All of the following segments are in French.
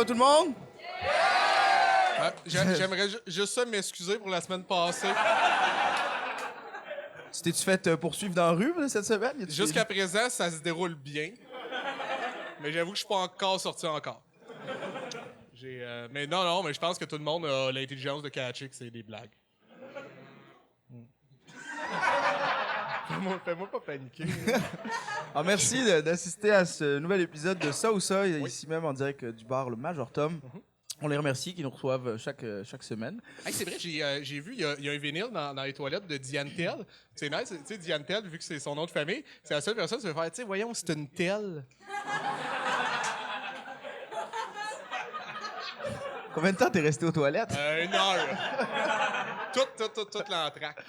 va tout le monde? J'aimerais juste ça m'excuser pour la semaine passée. Tu t'es-tu fait poursuivre dans la rue cette semaine? Jusqu'à présent, ça se déroule bien. Mais j'avoue que je suis pas encore sorti encore. Mais non, mais je pense que tout le monde a l'intelligence de catcher que c'est des blagues. Fais-moi pas paniquer. Alors, merci d'assister à ce nouvel épisode de Ça ou Ça, ici même en direct du bar Le Major Tom. On les remercie qui nous reçoivent chaque semaine. Hey, c'est vrai, j'ai vu, il y a un vinyle dans les toilettes de Diane Tell. C'est nice, tu sais, Diane Tell, vu que c'est son nom de famille, c'est la seule personne qui va faire, tu sais, voyons, c'est une Tell. Combien de temps t'es resté aux toilettes? Une heure. Toute l'entraque.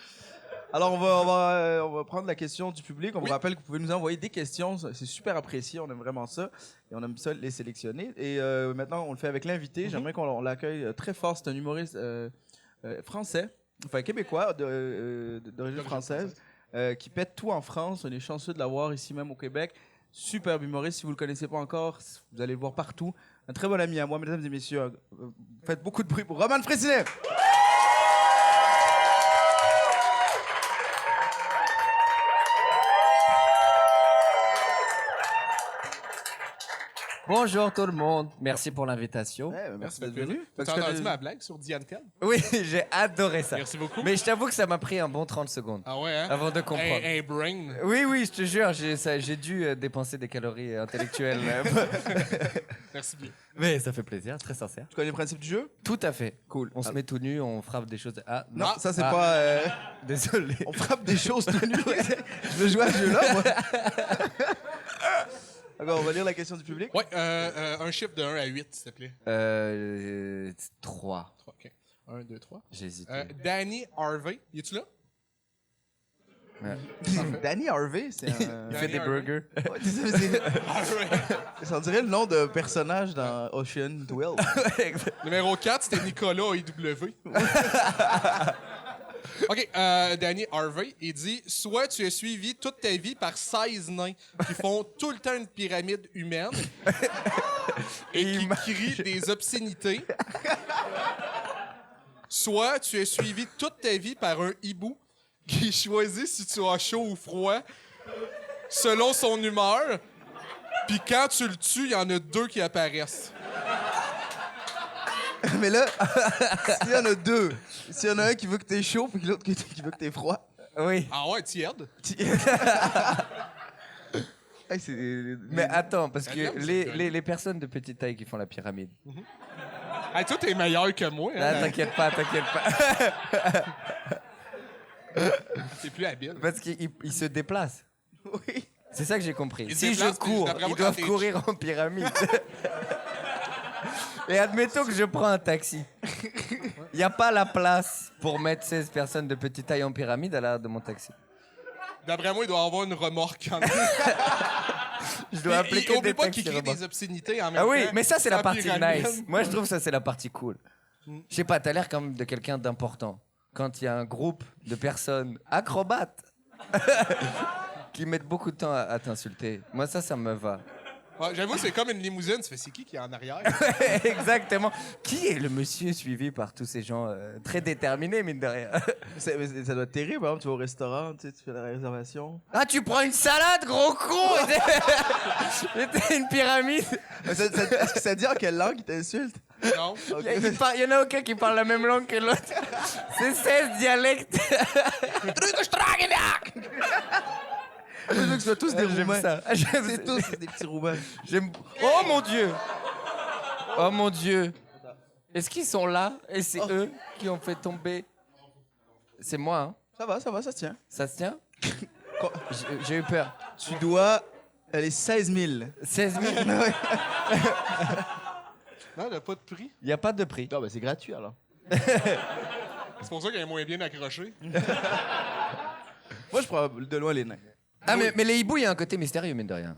Alors, on va prendre la question du public. On vous rappelle que vous pouvez nous envoyer des questions. C'est super apprécié. On aime vraiment ça. Et on aime ça les sélectionner. Et maintenant, on le fait avec l'invité. J'aimerais qu'on l'accueille très fort. C'est un humoriste français, enfin québécois, d'origine française, qui pète tout en France. On est chanceux de l'avoir ici même au Québec. Superbe humoriste. Si vous le connaissez pas encore, vous allez le voir partout. Un très bon ami à moi, mesdames et messieurs. Faites beaucoup de bruit pour Roman Frécinet. Bonjour tout le monde, merci pour l'invitation. Ouais, merci d'être venu. T'as entendu ma blague sur Diane Tell? Oui, j'ai adoré ça. Merci beaucoup. Mais je t'avoue que ça m'a pris un bon 30 secondes Ah ouais, hein? avant de comprendre. Un brain. Oui, je te jure, j'ai dû dépenser des calories intellectuelles. Merci bien. Mais ça fait plaisir, très sincère. Tu connais le principe du jeu? Tout à fait, cool. On se met tout nu, on frappe des choses. Ah, Non, ça c'est Ah. pas... désolé. On frappe des choses tout nues. Je veux jouer à ce jeu-là, moi. D'accord, on va lire la question du public. Ouais, un chiffre de 1 à 8, s'il te plaît. 3. 3, OK. 1, 2, 3. J'ai hésité. Danny Harvey, es-tu là? Ouais. Danny Harvey, c'est un... Il fait des burgers. Ouais, ça dirait le nom de personnage dans Ocean 12. Numéro 4, c'était Nicolas IW. OK, Danny Harvey, il dit « Soit tu es suivi toute ta vie par 16 nains qui font tout le temps une pyramide humaine et qui crient des obscénités. Soit tu es suivi toute ta vie par un hibou qui choisit si tu as chaud ou froid selon son humeur, puis quand tu le tues, il y en a 2 qui apparaissent. » Mais là, s'il y en a deux, s'il y en a un qui veut que t'aies chaud puis l'autre qui veut que t'aies froid. Oui. Ah ouais, tiède? Hey, c'est... Mais attends, parce Attends, que c'est les personnes de petite taille qui font la pyramide. Hey, toi, t'es meilleur que moi. Hein? Ah, t'inquiète pas. T'es plus habile. Parce qu'ils se déplacent. Oui. C'est ça que j'ai compris. Ils se Si je déplacent, cours, mais d'après ils moi, doivent quand t'es- courir en pyramide. Et admettons que je prends un taxi. Il n'y a pas la place pour mettre 16 personnes de petite taille en pyramide à l'arrière de mon taxi. D'après moi, il doit avoir une remorque quand même. Je dois appeler que Oublie des pas taxis qu'il crie remorques. des obscénités en même Ah temps. oui, mais ça, c'est la En partie pyramide. nice. Moi, je trouve que ça, c'est la partie cool. Je sais pas, t'as l'air quand même de quelqu'un d'important. Quand il y a un groupe de personnes acrobates qui mettent beaucoup de temps à t'insulter. Moi, ça me va. Ouais, j'avoue, c'est comme une limousine. Tu fais, c'est qui est en arrière? Exactement. Qui est le monsieur suivi par tous ces gens très déterminés, mine de rien? Mais ça doit être terrible, par exemple, tu vas au restaurant, tu fais la réservation. Ah, tu prends une salade, gros con! C'était une pyramide. Est-ce que ça dit en quelle langue il t'insulte? Non. Ok. Il y en a aucun qui parle la même langue que l'autre. C'est 16 dialectes. Je veux que ce soit tous des J'aime Roumains. ça. C'est tous des petits Roumains. Oh mon Dieu! Oh mon Dieu! Est-ce qu'ils sont là? Et c'est eux qui ont fait tomber. C'est moi, hein? Ça va, ça tient. Ça se tient? Quoi? J'ai eu peur. Tu dois aller 16 000. 16 000? Non, il n'y a pas de prix. Il n'y a pas de prix. Non, ben c'est gratuit alors. C'est pour ça qu'elle est moins bien accrochée. Moi, je prends de loin les nains. Ah, mais les hiboux, il y a un côté mystérieux, mine de rien.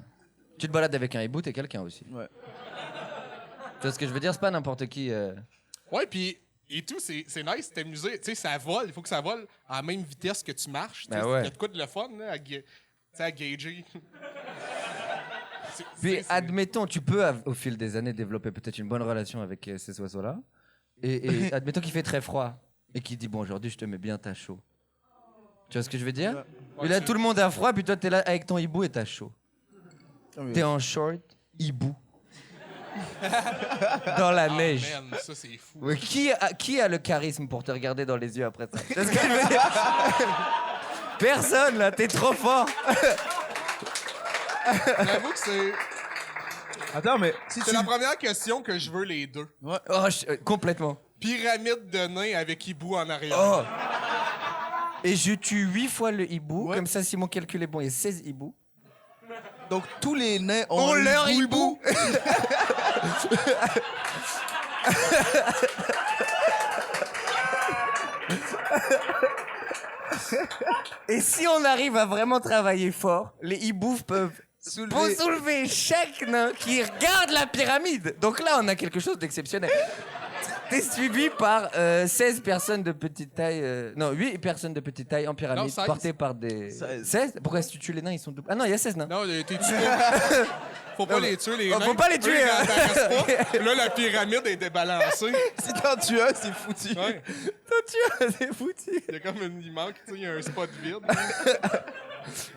Tu te balades avec un hibou, t'es quelqu'un aussi. Ouais. Tu vois ce que je veux dire? C'est pas n'importe qui. Ouais, puis et tout, c'est nice, c'est amusé. Tu sais, ça vole. Il faut que ça vole à la même vitesse que tu marches. Ben ouais. Il y a de quoi de le fun, là, à gager. Puis, admettons, tu peux, au fil des années, développer peut-être une bonne relation avec ces oiseaux-là. Et admettons qu'il fait très froid et qu'il dit, bon, aujourd'hui, je te mets bien, t'as chaud. Tu vois ce que je veux dire? Et là, tout le monde a froid, puis toi, t'es là avec ton hibou et t'as chaud. T'es en short, hibou. Dans la neige. Man, ça, c'est fou. Ouais, qui a le charisme pour te regarder dans les yeux après ça? C'est ce que je veux dire. Personne, là, t'es trop fort. J'avoue que c'est... Attends, mais si C'est tu... la première question que je veux les deux. Oh, complètement. Pyramide de nains avec hibou en arrière. Oh. Et je tue 8 fois le hibou. Comme ça, si mon calcul est bon, il y a 16 hiboux. Donc, tous les nains ont leur hibou. Et si on arrive à vraiment travailler fort, les hiboux peuvent soulever chaque nain qui regarde la pyramide. Donc là, on a quelque chose d'exceptionnel. T'es suivi par 16 personnes de petite taille... non, 8 personnes de petite taille en pyramide, Non, 16. portées par des... 16. Pourquoi si tu tues les nains, ils sont doubles? Ah non, il y a 16 nains. Non, t'es tué. Faut pas les tuer, les Oh, nains. faut pas les tuer, Eux, ils hein. apparaissent pas. Là, la pyramide est débalancée. Si t'en tues un, c'est foutu. Ouais. C'est foutu. Il y a comme il manque, tu sais, il y a un spot vide.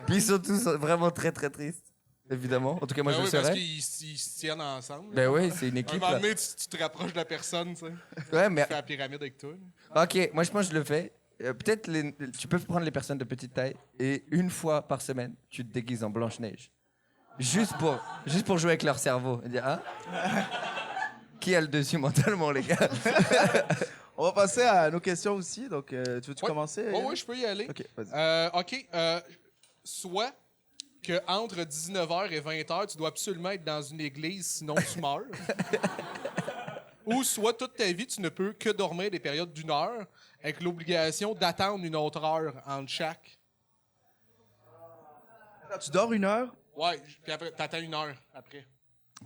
Puis ils sont tous vraiment très très tristes, évidemment. En tout cas, moi Ben je oui, le parce serais. qu'ils se tiennent ensemble. Ben oui, c'est une Un équipe. moment Là. donné, tu te rapproches de la personne, tu sais. Ouais, mais Tu fais la pyramide avec toi. Là. ok, moi je pense que je le fais. Peut-être tu peux prendre les personnes de petite taille et une fois par semaine, tu te déguises en Blanche-Neige. Juste pour jouer avec leur cerveau. Et dire, hein? Qui a le dessus mentalement, les gars? On va passer à nos questions aussi. Donc, tu veux-tu Ouais. commencer? Oh, oui, je peux y aller. OK, vas-y. OK. Soit que entre 19h et 20h, tu dois absolument être dans une église, sinon tu meurs. Ou soit toute ta vie, tu ne peux que dormir des périodes d'1 heure avec l'obligation d'attendre une autre heure entre chaque. Attends, tu dors 1 heure? Ouais, puis après, t'attends 1 heure après.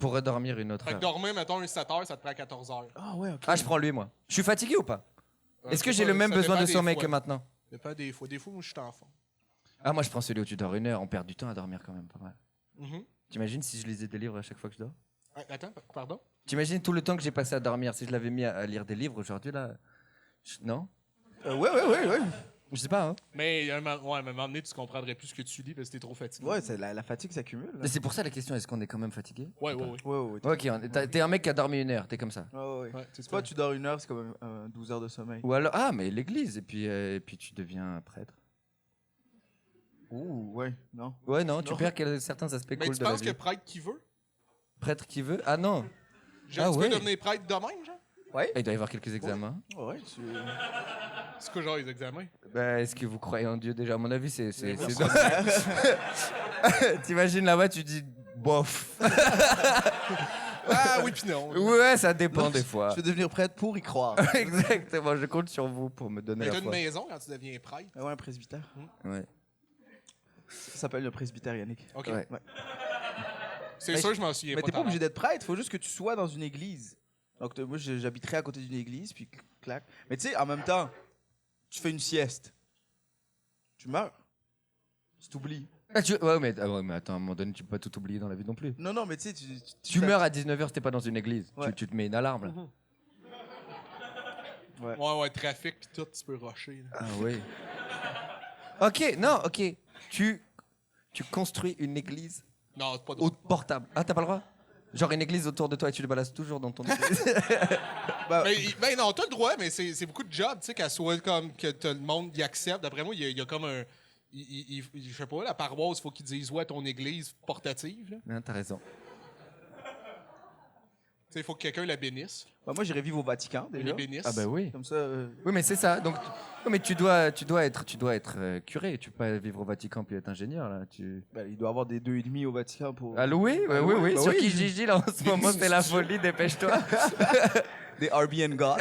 Pour redormir une autre Fait que heure. dormir, mettons, un 7 heures, ça te prend 14 heures. Ah ouais, OK. Ah, je prends lui, moi. Je suis fatigué ou pas? Est-ce que j'ai Ça le même dépend besoin de des sommeil fois. que maintenant? Ça dépend des fois. Des fois, moi, je suis en fond. Ah, moi je prends celui où tu dors 1 heure. On perd du temps à dormir quand même, pas mal. Mhm. T'imagines si je lisais des livres à chaque fois que je dors? Attends, pardon? T'imagines tout le temps que j'ai passé à dormir si je l'avais mis à lire des livres aujourd'hui là? Non? Ouais. Je sais pas, hein? Mais à un moment donné, tu comprendrais plus ce que tu lis parce que t'es trop fatigué. Ouais, c'est la fatigue s'accumule. là. Mais c'est pour ça la question, est-ce qu'on est quand même fatigué? Ouais. Ouais. Ok, t'es un mec qui a dormi 1 heure, t'es comme ça. Ouais. Ouais, C'est pas tu dors 1 heure, c'est quand même 12 heures de sommeil. Ou alors, ah, mais l'église, et puis tu deviens prêtre. Ouh, ouais, non. Ouais, non, tu Non. perds certains aspects Mais cool tu de la penses vie. que prêtre qui veut? Prêtre qui veut? Ah non! Genre, Ah tu ouais. peux devenir prêtre de même, genre? Ah, il doit y avoir quelques examens. Ouais, C'est quoi, genre, les examens? Bah, est-ce que vous croyez en Dieu déjà? À mon avis, c'est. Mais bon, T'imagines là-bas, tu dis bof. Ah oui, puis non. Ouais, ça dépend des fois. Je vais devenir prêtre pour y croire. Exactement, je compte sur vous pour me donner Mais la t'as une foi. maison quand tu deviens prêtre. Ouais, un presbytère. Ouais. Ça s'appelle le presbytère, Yannick. OK. Ouais. C'est Mais sûr, je m'en souviens Mais pas. t'es pas tant. obligé d'être prêtre, faut juste que tu sois dans une église. Donc moi, j'habiterais à côté d'une église, puis clac. Mais tu sais, en même temps, tu fais une sieste. Tu meurs. Tu t'oublies. Ouais, mais attends, à un moment donné, tu peux pas tout oublier dans la vie non plus. Non, mais tu sais, Tu meurs à 19h si t'es pas dans une église. Ouais. Tu te mets une alarme là. Ouais, trafic pis tout, tu peux rusher. Là. Ah oui. Ok, non, ok. Tu construis une église Non, c'est pas au drôle. portable. Ah, t'as pas le droit? Genre une église autour de toi et tu le balances toujours dans ton église. Ben non, t'as le droit, mais c'est beaucoup de jobs, tu sais, qu'elle soit comme que le monde y accepte. D'après moi, il y a comme un. Je sais pas, la paroisse, faut qu'ils disent ouais, ton église portative. là. Non, t'as raison. Tu sais, il faut que quelqu'un la bénisse. moi, j'irais vivre au Vatican, Les déjà. bénisse. Ah bah oui. Comme ça, Oui, mais c'est ça. Donc, oui, mais tu dois être curé. Tu peux pas vivre au Vatican puis être ingénieur là. il doit y avoir des 2,5 au Vatican pour... Ah oui, oui, oui, oui. bah Sur oui. Kijiji là en ce moment c'est la folie. Dépêche-toi. Des RBN God.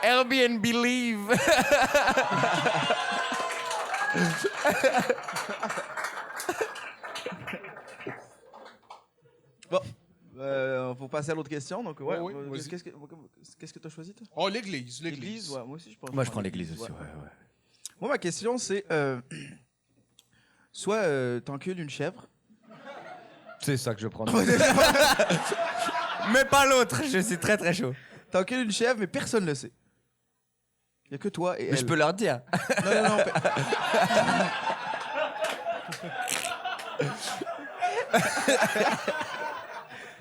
Airbnb Believe. Bon, faut passer à l'autre question. Donc, ouais, Ouais, vas-y. qu'est-ce que tu as choisi, toi? Oh, l'église. Ouais, moi aussi, je pense. Moi je prends l'église aussi. Ouais. Moi, ma question, c'est soit t'encules une chèvre, C'est ça que je prends. Mais pas l'autre, je suis très très chaud. T'encules une chèvre, mais personne le sait. Il y a que toi et Mais elle. je peux leur dire. Non.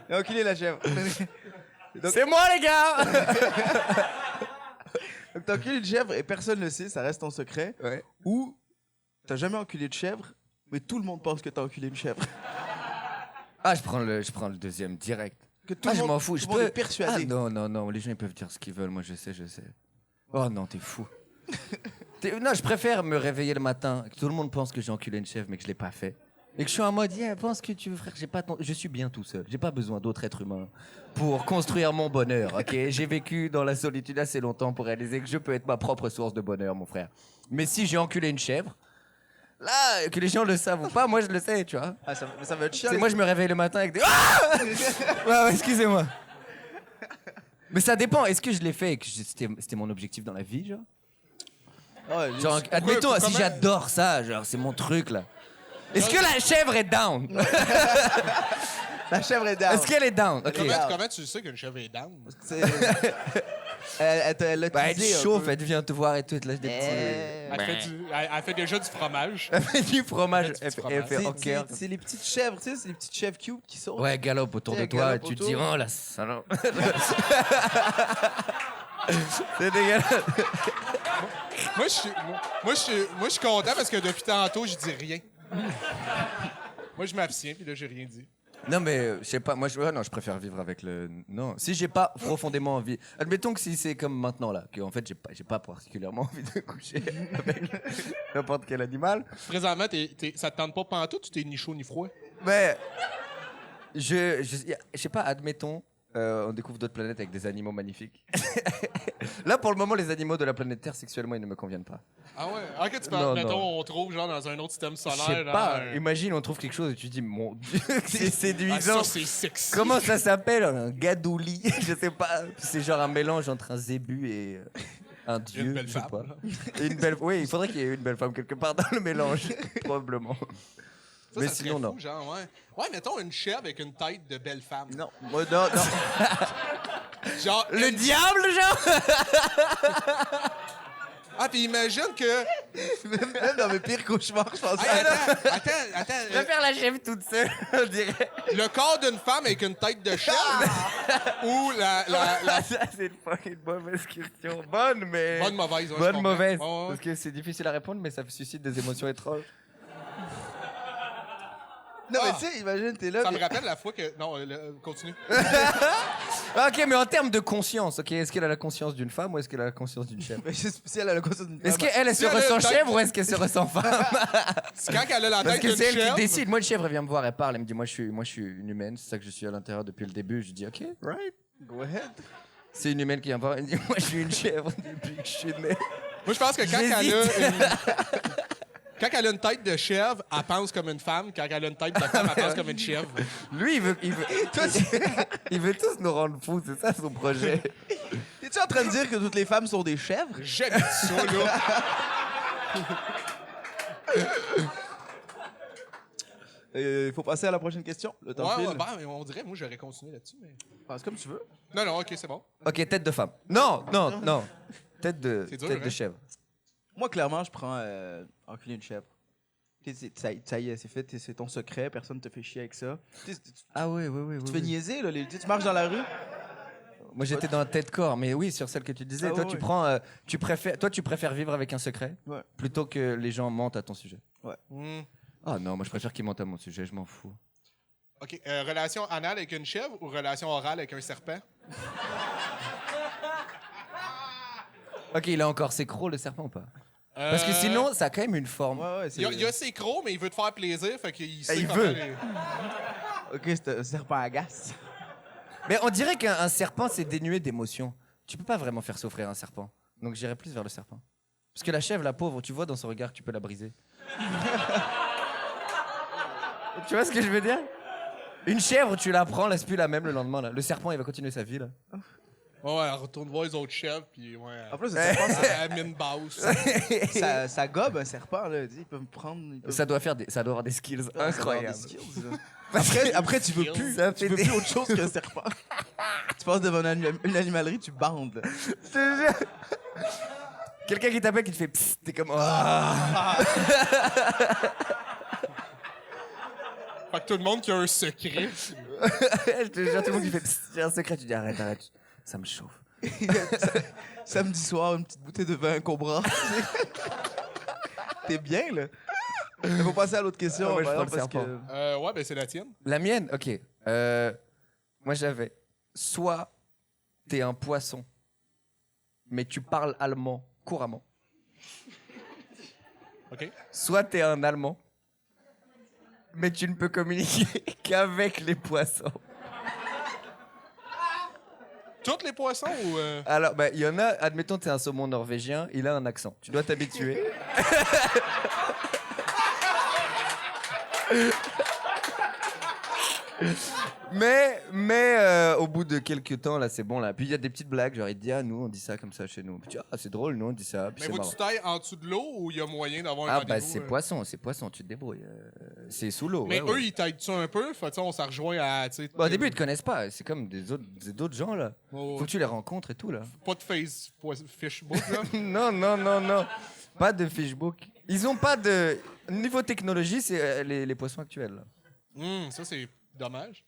Il a enculé la chèvre. Donc- C'est moi les gars. Donc t'encules une chèvre et personne le sait, ça reste ton secret. Ouais. Ou t'as jamais enculé de chèvre, mais tout le monde pense que t'as enculé une chèvre. Ah, je prends le deuxième direct. Que tout Ah, le je monde, m'en fous, je tout le monde peux. est persuadé. Ah non, les gens ils peuvent dire ce qu'ils veulent, moi je sais. Oh non, t'es fou. Non, je préfère me réveiller le matin, que tout le monde pense que j'ai enculé une chèvre mais que je l'ai pas fait. Et que je suis en mode, yeah, pense que tu veux, frère, je suis bien tout seul. J'ai pas besoin d'autres êtres humains pour construire mon bonheur, ok? J'ai vécu dans la solitude assez longtemps pour réaliser que je peux être ma propre source de bonheur, mon frère. Mais si j'ai enculé une chèvre, là, que les gens le savent ou pas, moi je le sais, tu vois. Ah, ça va être chiant. C'est moi, je me réveille le matin avec des. Ah ouais, excusez-moi. Mais ça dépend. Est-ce que je l'ai fait et que c'était mon objectif dans la vie, genre? Ouais, Genre, admettons, pourquoi si même? j'adore ça, genre, c'est mon truc, là. Est-ce que la chèvre est down? la chèvre est down. Est-ce qu'elle est down? Ok. Comment tu sais qu'une chèvre est down? C'est- elle l'a Bah, elle teasé un chauffe, peu. elle vient te voir et tout, elle te lâche des petits. Elle fait déjà du fromage. Elle fait du fromage. Elle fait du Elle fromage. fait au cœur. C'est les petites chèvres, tu sais, c'est les petites chèvres cute qui sautent. Ouais, galope autour de Tiens, toi et galope tu te autour. dis, oh la salope. C'est dégueulasse. Moi, je suis content parce que depuis tantôt, je dis rien. Moi, je m'abstiens, puis là, j'ai rien dit. Non, mais je sais pas, moi non, je préfère vivre avec le. Non, si j'ai pas profondément envie. Admettons que si c'est comme maintenant là, qu'en fait j'ai pas particulièrement envie de coucher avec n'importe quel animal. Présentement, ça te tente pas pantoute, tu t'es ni chaud ni froid? Mais je sais pas, admettons, on découvre d'autres planètes avec des animaux magnifiques. Là, pour le moment, les animaux de la planète Terre, sexuellement, ils ne me conviennent pas. Ah ouais? Ah, que tu Non, parles, mettons, non. on trouve genre dans un autre système Je solaire. sais dans pas, un- imagine, on trouve quelque chose et tu te dis, mon Dieu, c'est Ah, séduisant. ça, c'est sexy. Comment ça s'appelle? Un gadouli? Je sais pas. C'est genre un mélange entre un zébu et un dieu. Une belle je sais femme. pas. Une belle. Oui, il faudrait qu'il y ait une belle femme quelque part dans le mélange, probablement. Ça, Mais ça serait sinon, fou, non. genre, ouais. Ouais, mettons une chèvre avec une tête de belle femme. Non, moi, non. Genre, Le diable, genre? Ah, puis imagine que. Même dans mes pires cauchemars, je pense. Hey, attends. Je vais faire la chèvre toute seule, on dirait. Le corps d'une femme avec une tête de chèvre ou la Ça, c'est une fucking mauvaise question. Bonne, mais. bonne mauvaise. ouais, je Bonne, comprends. mauvaise. Ouais, ouais. Parce que c'est difficile à répondre, mais ça suscite des émotions étranges. Non, mais tu sais, imagine, t'es là. Ça mais- me rappelle la fois que. Non, continue. Ok, mais en termes de conscience, ok, est-ce qu'elle a la conscience d'une femme ou est-ce qu'elle a la conscience d'une chèvre? Mais c'est spécial à la conscience d'une Est-ce femme. qu'elle elle Si se elle a ressent une tête- chèvre ou est-ce qu'elle se ressent femme? C'est quand elle a la Parce tête que d'une c'est elle chèvre. qui décide. Moi, une chèvre, elle vient me voir, elle parle, elle me dit, moi, je suis une humaine, c'est ça que je suis à l'intérieur depuis le début. Je dis, ok, right. Go ahead. C'est une humaine qui vient me voir, elle me dit, moi, je suis une chèvre depuis que je suis né. Moi, je pense que quand elle a J'hésite. quand elle a une tête de chèvre, elle pense comme une femme. Quand elle a une tête de femme, elle pense comme une chèvre. Lui, il veut tous nous rendre fous, c'est ça son projet. T'es-tu en train de dire que toutes les femmes sont des chèvres? J'aime ça, là. Il faut passer à la prochaine question. Le temps Ouais, file. ouais, ben, mais on dirait, moi, j'aurais continué là-dessus. Mais... Passe comme tu veux. Non, ok, c'est bon. Ok, tête de femme. Non. Tête de, C'est dur, tête de hein? chèvre. Moi, clairement, je prends enculer une chèvre. Ça y est, c'est fait, c'est ton secret, personne te fait chier avec ça. Tu Ah oui. fais niaiser, là, tu marches dans la rue. Moi, j'étais dans tête corps, mais oui, sur celle que tu disais. Ah toi, ouais, tu ouais. prends, tu préfères vivre avec un secret Ouais. plutôt que les gens mentent à ton sujet. Hmm. Ah non, moi, je préfère qu'ils mentent à mon sujet, je m'en fous. Ok, relation anale avec une chèvre ou relation orale avec un serpent? Ok, il a encore ses crocs, le serpent ou pas? Parce que sinon, ça a quand même une forme. Ouais, c'est. Il y a ses crocs, mais il veut te faire plaisir, fait qu'il sait il comment veut. les- Ok, c'est un serpent agace. Mais on dirait qu'un serpent, c'est dénué d'émotion. Tu peux pas vraiment faire souffrir un serpent. Donc j'irais plus vers le serpent. Parce que la chèvre, la pauvre, tu vois dans son regard que tu peux la briser. Tu vois ce que je veux dire? Une chèvre, tu la prends, laisse plus la même le lendemain. Là. Le serpent, il va continuer sa vie. Là. Ouais, elle retourne voir les autres chèvres, puis ouais. En plus, un serpent, À mine basse. ça gobe un serpent, là. Ils peuvent me prendre. Ils peuvent Ça doit avoir des skills avoir incroyables. des skills, là. Après, tu veux plus. Ça Tu fait veux des- plus autre chose qu'un serpent. Tu passes devant une animalerie, tu bandes. Là. Je te jure. Quelqu'un qui t'appelle, qui te fait psst, t'es comme. Ah. Fait que tout le monde qui a un secret. Je te jure, tout le monde qui fait psst, j'ai un secret. Tu dis arrête, ça me chauffe. Samedi soir, une petite bouteille de vin Cobra. T'es bien, là. Il faut passer à l'autre question. Ah, moi, je par prends exemple, le parce serpent. que... Ouais, ben c'est la tienne. La mienne, ok. Moi j'avais soit t'es un poisson, mais tu parles allemand couramment. OK. Soit t'es un allemand, mais tu ne peux communiquer qu'avec les poissons. Tous les poissons ou. Alors, il y en a, admettons, t'es un saumon norvégien, il a un accent. Tu dois t'habituer. Mais au bout de quelques temps, là, c'est bon, là. Puis il y a des petites blagues, genre, il te dit, ah, nous, on dit ça comme ça chez nous. Puis tu dis, ah, c'est drôle, nous, on dit ça. Puis Mais c'est marrant. faut-tu tailles en dessous de l'eau ou il y a moyen d'avoir un Ah, rendez-vous? c'est poisson, tu te débrouilles. C'est sous l'eau. Mais ouais, eux, ouais. ils taillent-tu un peu? Fait que, on s'en rejoint à. Bon, au début, ils te connaissent pas. C'est comme d'autres gens, là. Oh, Faut que tu les rencontres et tout, là. pas de fishbook, là. Non. Pas de fishbook. Ils ont pas de. Niveau technologie, c'est les poissons actuels, là. Ça, c'est dommage.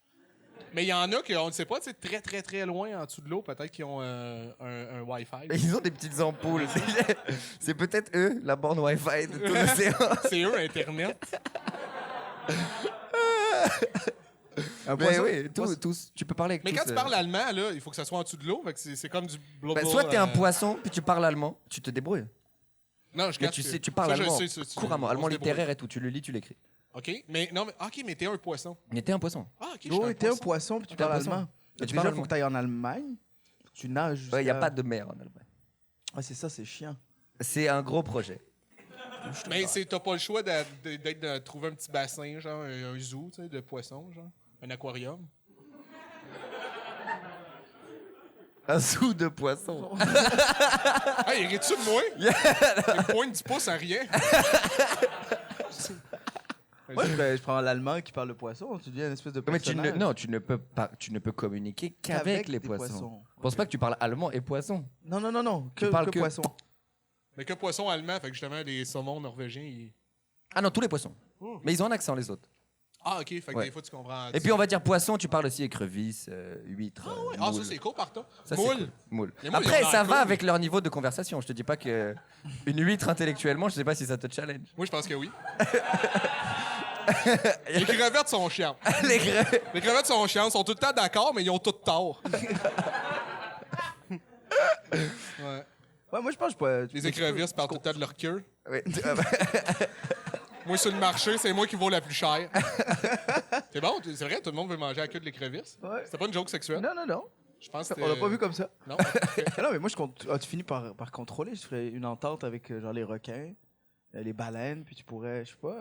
Mais il y en a qui, on ne sait pas, tu sais, très, très, très loin en dessous de l'eau, peut-être qu'ils ont un Wi-Fi. Ils ont des petites ampoules. C'est peut-être eux, la borne Wi-Fi de tout l'océan. C'est eux, Internet. Un Mais poisson- oui, tous, tu peux parler avec Mais tous. quand tu parles allemand, là, il faut que ça soit en dessous de l'eau. Fait que c'est comme du blabla. Soit t'es un poisson, puis tu parles allemand, tu te débrouilles. Non, je Mais capte tu que- sais, tu parles ça, je allemand sais, ça, tu- couramment, on allemand se débrouille. littéraire et tout. Tu le lis, tu l'écris. OK. Mais non, mais OK, mais t'es un poisson. Mais t'es un poisson. Ah, OK, je suis Oh, t'es un poisson puis tu T'es un parles poisson. allemand. Et tu Déjà, parles faut allemand. que t'ailles en Allemagne. Tu nages. Il n'y a jusqu'à- pas de mer en Allemagne. Ah, c'est ça, c'est chiant. C'est un gros projet. Mais t'as pas le choix de trouver un petit bassin, genre un zoo, tu sais, de poissons, genre. Un aquarium. Un sou de poisson. Hey, ris-tu de moi? Il me pointe du pouce à rien. Moi, je prends l'allemand qui parle le poisson. Tu deviens une espèce de Mais personnage. non, tu ne peux communiquer qu'avec les des poissons. Je pense pas que tu parles allemand et poisson. Non. Tu parles que- poisson. Mais que poisson allemand, fait que justement, les saumons norvégiens, ils... Ah non, tous les poissons. Mais ils ont un accent, les autres. Ah, OK, fait que Ouais. des fois, tu comprends. Et puis on va dire poisson, tu parles aussi écrevisses, huîtres. Ouais. moules. Ah, ça, c'est cool, par toi. Ça, c'est Moule. cool. Moule. Les moules, Après, ils ont ça l'air va cool. avec leur niveau de conversation. Je te dis pas que une huître intellectuellement, je sais pas si ça te challenge. Moi, je pense que oui. Les crevettes sont chiantes. Les gre- Les crevettes sont chiantes, sont tout le temps d'accord, mais ils ont tout tort. Ouais. Ouais, moi, je pense que Les écrevisses parlent tout le temps de leur queue. Oui. Moi, sur le marché, c'est moi qui vaut la plus chère. C'est bon, c'est vrai, tout le monde veut manger la queue de l'écrevisse. Ouais. C'était pas une joke sexuelle. Non. Je pense que On l'a pas vu comme ça. Non. Ah non, mais moi, tu finis par contrôler. Je ferais une entente avec genre les requins, les baleines, puis tu pourrais, je sais pas.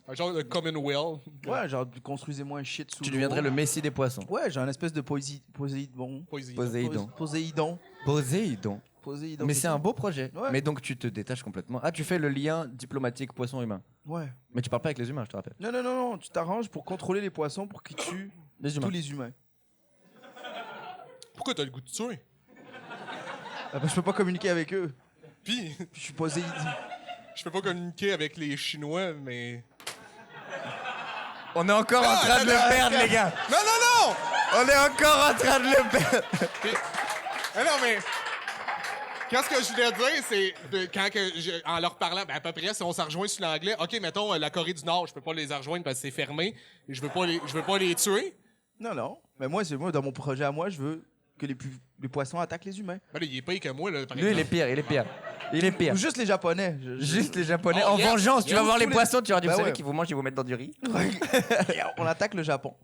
Un genre de Commonwealth. Ouais, genre, construisez-moi un shit sous Tu l'eau. deviendrais le messie des poissons. Ouais, genre une espèce de Poséidon. Poésie. Poséidon. Poséidon. Poséidon. Mais c'est un beau projet. Ouais. Mais donc tu te détaches complètement. Ah, tu fais le lien diplomatique poisson-humain. Ouais. Mais tu parles pas avec les humains, je te rappelle. Non. Tu t'arranges pour contrôler les poissons pour qu'ils tuent Les humains. tous les humains. Pourquoi t'as le goût de tuer? Parce que je peux pas communiquer avec eux. Puis, Puis je suis Poséidon. je peux pas communiquer avec les Chinois, mais... On est encore en train de le perdre, les gars. Non! On est encore en train de le perdre. Ah non, mais... Qu'est-ce que je voulais dire, c'est en leur parlant, ben à peu près, si on s'en rejoint sur l'anglais, OK, mettons la Corée du Nord, je peux pas les rejoindre parce que c'est fermé, et je veux pas les tuer. Non. Mais moi, dans mon projet à moi, je veux que les poissons attaquent les humains. Ben là, il est pire que moi, là, par Lui, il est exemple. pire, il est pire. Ou juste les Japonais. Juste les Japonais. Oh, En yes. vengeance, tu vas Tous voir les les- poissons, tu vas dire, Bah vous savez ouais. qu'ils vous mangent, ils vous mettent dans du riz. On attaque le Japon.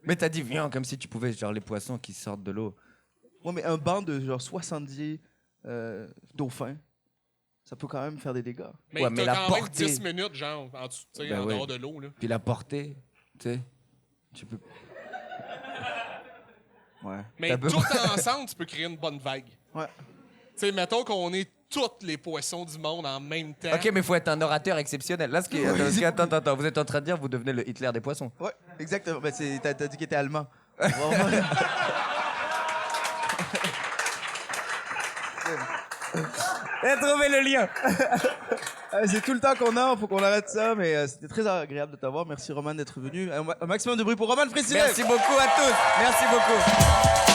Mais t'as dit, viens, comme si tu pouvais, genre les poissons qui sortent de l'eau. Ouais, mais un banc de genre 70 dauphins, ça peut quand même faire des dégâts. Mais Ouais, t'as mais la quand même portée- 10 minutes, genre, en dessous, tu sais, Ben en ouais. dehors de l'eau, là. Puis la portée, tu sais, tu peux. Ouais. Mais T'as tout besoin- ensemble, tu peux créer une bonne vague. Ouais. Tu sais, mettons qu'on est tous les poissons du monde en même temps. Ok, mais faut être un orateur exceptionnel. Là, attends, vous êtes en train de dire, vous devenez le Hitler des poissons. Ouais. Exactement. Ben, t'as dit qu'il était allemand. J'ai trouvé le lien. C'est tout le temps qu'on a, faut qu'on arrête ça, mais c'était très agréable de t'avoir. Merci Roman d'être venu. Un maximum de bruit pour Roman Frécinet. Merci beaucoup à tous. Merci beaucoup.